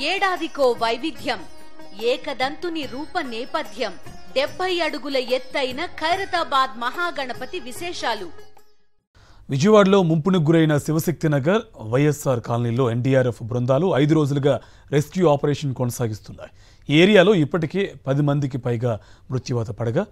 ఏడాదికో వైవిధ్యం, ఏకదంతుని రూప నేపథ్యం, 70 అడుగుల ఎత్తైన ఖైరతాబాద్ మహాగణపతి విశేషాలు. విజయవాడలో ముంపునకు గురైన శివశక్తి నగర్ వైఎస్ఆర్ కాలనీలో ఎన్డీఆర్ఎఫ్ బృందాలు 5 రోజులుగా రెస్క్యూ ఆపరేషన్ కొనసాగిస్తున్నాయి. ఈ ఏరియాలో ఇప్పటికే 10 మందికి పైగా మృత్యువాత పడగా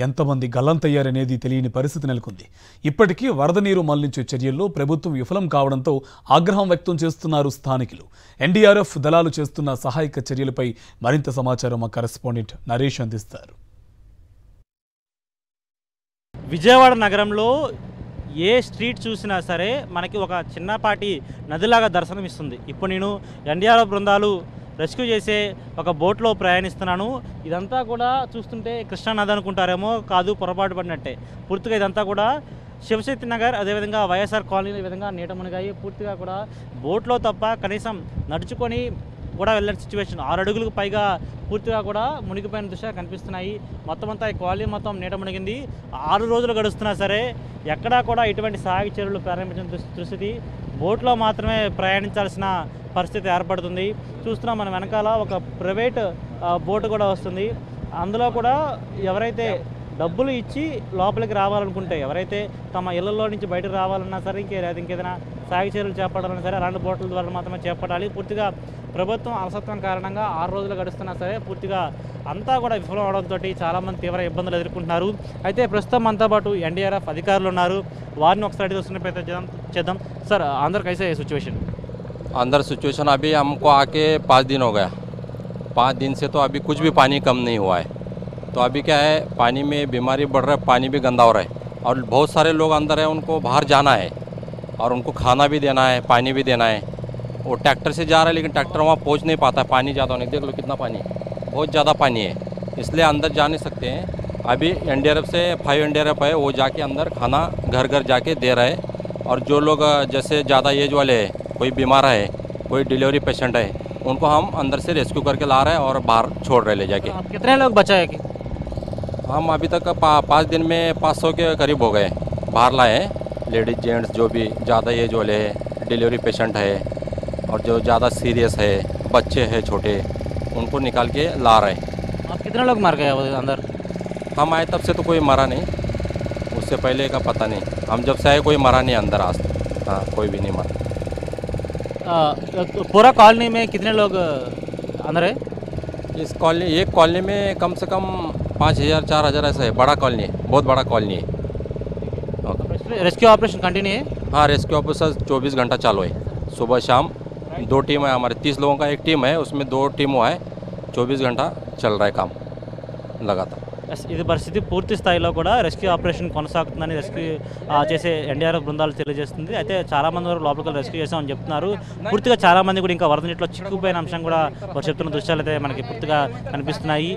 ఎంతమంది గల్లంతయ్యారనేది తెలియని పరిస్థితి నెలకొంది. ఇప్పటికీ వరద నీరు మళ్లించే చర్యల్లో ప్రభుత్వం విఫలం కావడంతో ఆగ్రహం వ్యక్తం చేస్తున్నారు స్థానికులు. ఎన్డీఆర్ఎఫ్ దళాలు చేస్తున్న సహాయక చర్యలపై మరింత సమాచారం మా కరెస్పాండెంట్ నరేష్ అందిస్తారు. విజయవాడ నగరంలో ఏ స్ట్రీట్ చూసినా సరే మనకి ఒక చిన్నపాటి నదిలాగా దర్శనమిస్తుంది. ఇప్పుడు నేను ఎన్డీఆర్ఎఫ్ బృందాలు రెస్క్యూ చేసే ఒక బోట్లో ప్రయాణిస్తున్నాను. ఇదంతా కూడా చూస్తుంటే కృష్ణానది అనుకుంటారేమో, కాదు, పొరపాటు పడినట్టే. పూర్తిగా ఇదంతా కూడా శివశక్తి నగర్, అదేవిధంగా వైఎస్ఆర్ కాలనీ ఈ విధంగా నీట మునిగాయి. పూర్తిగా కూడా బోట్లో తప్ప కనీసం నడుచుకొని కూడా వెళ్ళిన సిచ్యువేషన్. 6 అడుగులకు పైగా పూర్తిగా కూడా మునిగిపోయిన దృశ్య కనిపిస్తున్నాయి. మొత్తం అంతా ఈ కాలనీ మొత్తం నీట మునిగింది. 6 రోజులు గడుస్తున్నా సరే ఎక్కడా కూడా ఇటువంటి సహాయక చర్యలు ప్రారంభించిన దుస్థితి. బోట్లో మాత్రమే ప్రయాణించాల్సిన పరిస్థితి ఏర్పడుతుంది. చూస్తున్నాం మన వెనకాల ఒక ప్రైవేట్ బోటు కూడా వస్తుంది. అందులో కూడా ఎవరైతే డబ్బులు ఇచ్చి లోపలికి రావాలనుకుంటే, ఎవరైతే తమ ఇళ్లలో నుంచి బయటకు రావాలన్నా సరే, ఇంకేదైనా సహాయక చర్యలు చేపట్టాలన్నా సరే అలాంటి బోట్ల ద్వారా మాత్రమే చేపట్టాలి. పూర్తిగా ప్రభుత్వం అలసత్వం కారణంగా 6 రోజులు గడుస్తున్నా సరే పూర్తిగా అంతా కూడా విఫలం అవడంతో చాలామంది తీవ్ర ఇబ్బందులు ఎదుర్కొంటున్నారు. అయితే ప్రస్తుతం మనతో పాటు ఎన్డీఆర్ఎఫ్ అధికారులు ఉన్నారు. వారిని ఒకసారి చూస్తున్న ప్రయత్నం చేద్దాం. సార్, అందరు కైసే సిచ్యువేషన్? अंदर सिचुएशन अभी हमको आके 5 दिन हो गया. 5 दिन से तो अभी कुछ भी पानी कम नहीं हुआ है. तो अभी क्या है, पानी में बीमारी बढ़ रहा है, पानी भी गंदा हो रहा है और बहुत सारे लोग अंदर हैं, उनको बाहर जाना है और उनको खाना भी देना है, पानी भी देना है. वो ट्रैक्टर से जा रहा है लेकिन ट्रैक्टर वहाँ पहुँच नहीं पाता है, पानी ज़्यादा होने. देख लो कितना पानी है, बहुत ज़्यादा पानी है, इसलिए अंदर जा नहीं सकते हैं. अभी एनडीआरएफ से 5 एनडीआरएफ है, वो जाके अंदर खाना घर घर जाके दे रहे हैं. और जो लोग जैसे ज़्यादा एज वाले हैं, कोई बीमार है, कोई डिलीवरी पेशेंट है, उनको हम अंदर से रेस्क्यू करके ला रहे हैं और बाहर छोड़ रहे ले जाके. कितने लोग बचा है कि? हम अभी तक 5 दिन में 500 के करीब हो गए बाहर लाए हैं. लेडीज जेंट्स जो भी ज़्यादा एज वाले हैं, डिलीवरी पेशेंट है और जो ज़्यादा सीरियस है, बच्चे हैं छोटे, उनको निकाल के ला रहे हैं. आप कितने लोग मर गए अंदर? हम आए तब से तो कोई मरा नहीं, उससे पहले का पता नहीं. हम जब से आए कोई मरा नहीं अंदर आज. हाँ, कोई भी नहीं मरा. पूरा कॉलोनी में कितने लोग अंदर है? इस कॉलोनी, एक कॉलोनी में कम से कम 5000-4000 ऐसा है. बड़ा कॉलोनी है, बहुत बड़ा कॉलोनी है. रेस्क्यू ऑपरेशन कंटिन्यू है? हाँ, रेस्क्यू ऑपरेशन 24 घंटा चालू है. सुबह शाम 2 टीम है हमारे. 30 लोगों का एक टीम है, उसमें 2 टीमों है. 24 घंटा चल रहा है काम लगातार. ఇది పరిస్థితి. పూర్తి స్థాయిలో కూడా రెస్క్యూ ఆపరేషన్ కొనసాగుతుందని రెస్క్యూ చేసే ఎన్డీఆర్ఎఫ్ బృందాలు తెలియజేస్తుంది. అయితే చాలామంది వరకు లోపలికి రెస్క్యూ చేసామని చెప్తున్నారు. పూర్తిగా చాలామంది కూడా ఇంకా వరద నీటిలో చిక్కుపోయిన అంశం కూడా వారు చెప్తున్న దృశ్యాలు అయితే మనకి పూర్తిగా కనిపిస్తున్నాయి.